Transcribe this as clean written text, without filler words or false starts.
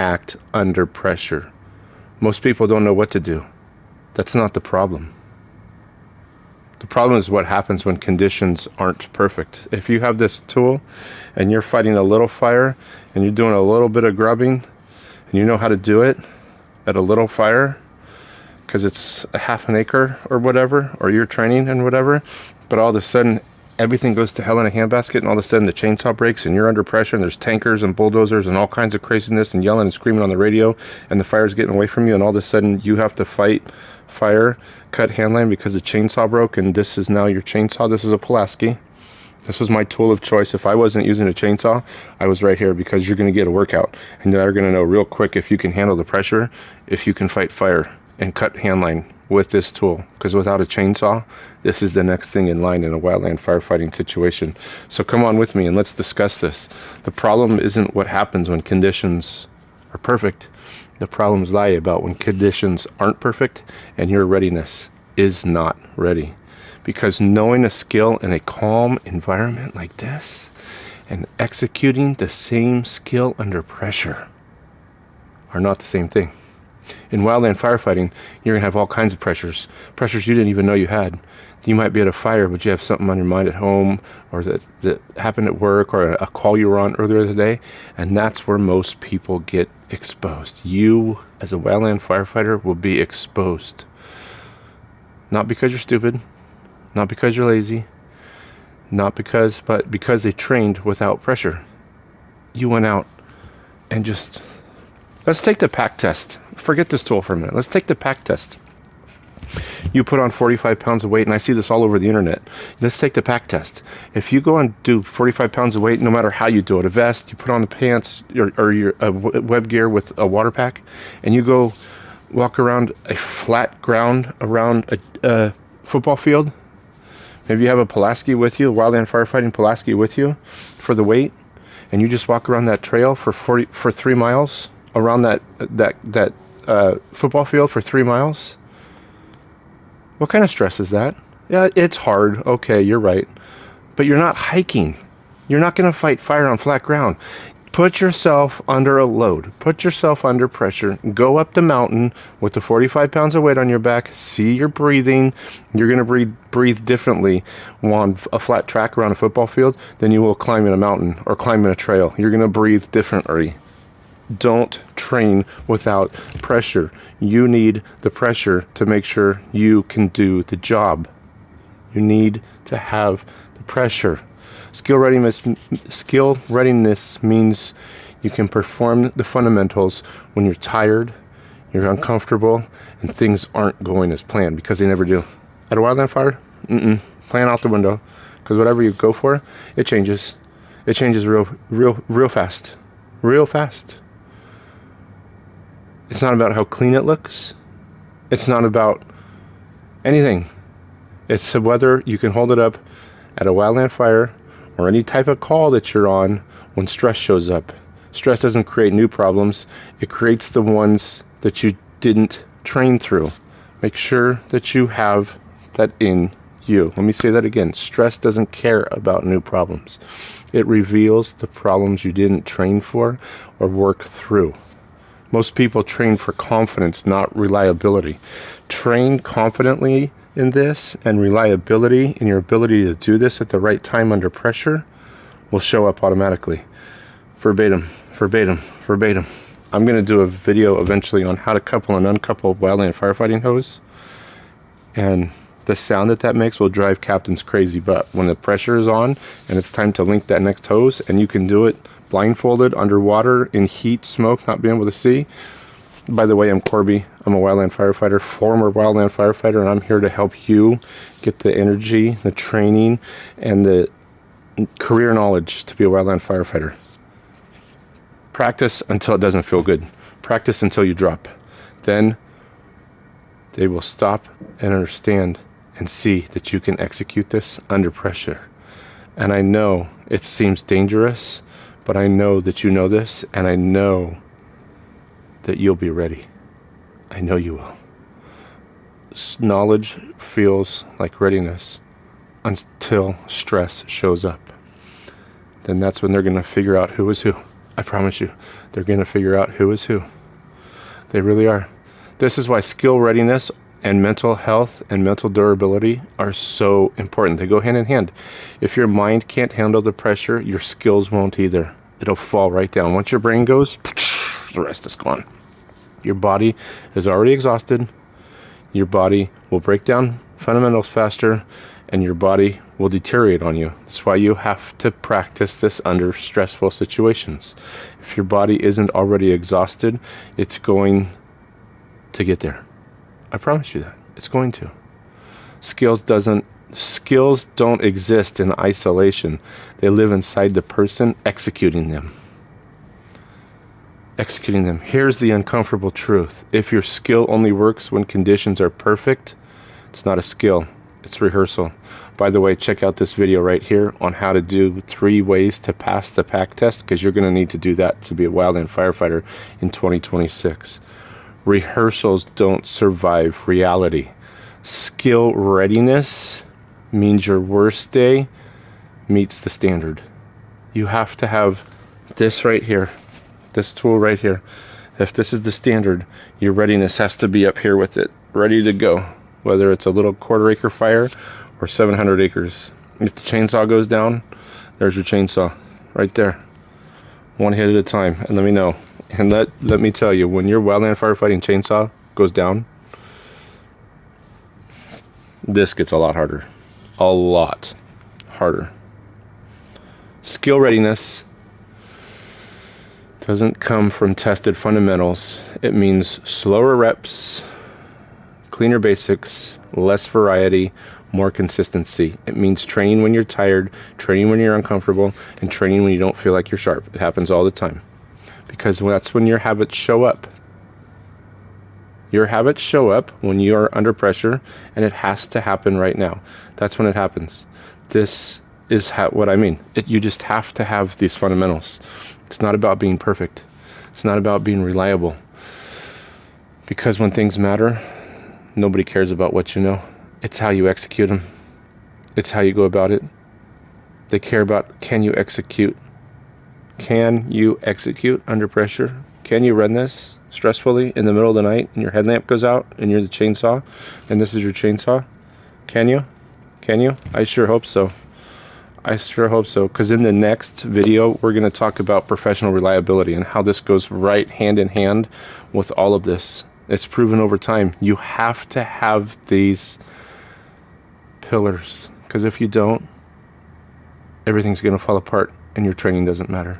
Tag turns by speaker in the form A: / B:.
A: act under pressure. Most people don't know what to do. That's not the problem. The problem is what happens when conditions aren't perfect. If you have this tool and you're fighting a little fire and you're doing a little bit of grubbing and you know how to do it at a little fire because it's a half an acre or whatever, or you're training and whatever, but all of a sudden everything goes to hell in a handbasket and all of a sudden the chainsaw breaks and you're under pressure and there's tankers and bulldozers and all kinds of craziness and yelling and screaming on the radio and the fire's getting away from you and all of a sudden you have to fight fire, cut handline because the chainsaw broke and this is now your chainsaw. This is a Pulaski. This was my tool of choice. If I wasn't using a chainsaw, I was right here because you're going to get a workout and they're going to know real quick if you can handle the pressure, if you can fight fire and cut handline with this tool, because without a chainsaw, this is the next thing in line in a wildland firefighting situation. So come on with me and let's discuss this. The problem isn't what happens when conditions are perfect. The problems lie about when conditions aren't perfect and your readiness is not ready. Because knowing a skill in a calm environment like this and executing the same skill under pressure are not the same thing. In wildland firefighting, you're going to have all kinds of pressures you didn't even know you had. You might be at a fire, but you have something on your mind at home or that happened at work or a call you were on earlier today, and that's where most people get exposed. You, as a wildland firefighter, will be exposed. Not because you're stupid, not because you're lazy, but because they trained without pressure. You went out and just... Let's take the pack test. Forget this tool for a minute. Let's take the pack test. You put on 45 pounds of weight, and I see this all over the internet. Let's take the pack test. If you go and do 45 pounds of weight, no matter how you do it, a vest, you put on the pants or your web gear with a water pack, and you go walk around a flat ground around a football field. Maybe you have a Pulaski with you, a wildland firefighting Pulaski with you for the weight, and you just walk around that trail for 3 miles around that football field for 3 miles. What kind of stress is that? Yeah, it's hard. Okay, you're right. But you're not hiking. You're not going to fight fire on flat ground. Put yourself under a load. Put yourself under pressure. Go up the mountain with the 45 pounds of weight on your back. See your breathing. You're going to breathe differently on a flat track around a football field than you will climbing a mountain or climbing a trail. You're going to breathe differently. Don't train without pressure. You need the pressure to make sure you can do the job. You need to have the pressure. Skill readiness means you can perform the fundamentals when you're tired, you're uncomfortable, and things aren't going as planned, because they never do. At a wildland fire, plan out the window, because whatever you go for, it changes. It changes real fast. Real fast. It's not about how clean it looks. It's not about anything. It's whether you can hold it up at a wildland fire or any type of call that you're on when stress shows up. Stress doesn't create new problems. It creates the ones that you didn't train through. Make sure that you have that in you. Let me say that again. Stress doesn't care about new problems. It reveals the problems you didn't train for or work through. Most people train for confidence, not reliability. Train confidently in this, and reliability in your ability to do this at the right time under pressure will show up automatically. Verbatim. I'm going to do a video eventually on how to couple and uncouple wildland firefighting hose. And the sound that makes will drive captains crazy. But when the pressure is on and it's time to link that next hose, and you can do it blindfolded, underwater, in heat, smoke, not being able to see. By the way, I'm Corby. I'm a wildland firefighter, former wildland firefighter, and I'm here to help you get the energy, the training, and the career knowledge to be a wildland firefighter. Practice until it doesn't feel good. Practice until you drop. Then they will stop and understand and see that you can execute this under pressure. And I know it seems dangerous, but I know that you know this, and I know that you'll be ready. I know you will. Knowledge feels like readiness until stress shows up. Then that's when they're going to figure out who is who. I promise you, they're going to figure out who is who. They really are. This is why skill readiness and mental health and mental durability are so important. They go hand in hand. If your mind can't handle the pressure, your skills won't either. It'll fall right down. Once your brain goes, the rest is gone. Your body is already exhausted. Your body will break down fundamentals faster, and your body will deteriorate on you. That's why you have to practice this under stressful situations. If your body isn't already exhausted, it's going to get there. I promise you that. It's going to. Skills don't exist in isolation. They live inside the person executing them. Here's the uncomfortable truth. If your skill only works when conditions are perfect, it's not a skill. It's rehearsal. By the way, check out this video right here on how to do 3 ways to pass the PAC test, because you're going to need to do that to be a wildland firefighter in 2026. Rehearsals don't survive reality. Skill readiness means your worst day meets the standard. You have to have this right here, this tool right here. If this is the standard, your readiness has to be up here with it, ready to go, whether it's a little 1/4 acre fire or 700 acres. If the chainsaw goes down, there's your chainsaw right there. One hit at a time. And let me know. And let me tell you, when your wildland firefighting chainsaw goes down, this gets a lot harder. A lot harder. Skill readiness doesn't come from tested fundamentals. It means slower reps, cleaner basics, less variety, more consistency. It means training when you're tired, training when you're uncomfortable, and training when you don't feel like you're sharp. It happens all the time. Because that's when your habits show up. Your habits show up when you are under pressure, and it has to happen right now. That's when it happens. This is what I mean. You just have to have these fundamentals. It's not about being perfect. It's not about being reliable. Because when things matter, nobody cares about what you know. It's how you execute them. It's how you go about it. They care about, can you execute? Can you execute under pressure? Can you run this stressfully in the middle of the night and your headlamp goes out and you're the chainsaw and this is your chainsaw? Can you? Can you? I sure hope so. I sure hope so, because in the next video, we're going to talk about professional reliability and how this goes right hand in hand with all of this. It's proven over time. You have to have these pillars, because if you don't, everything's going to fall apart and your training doesn't matter.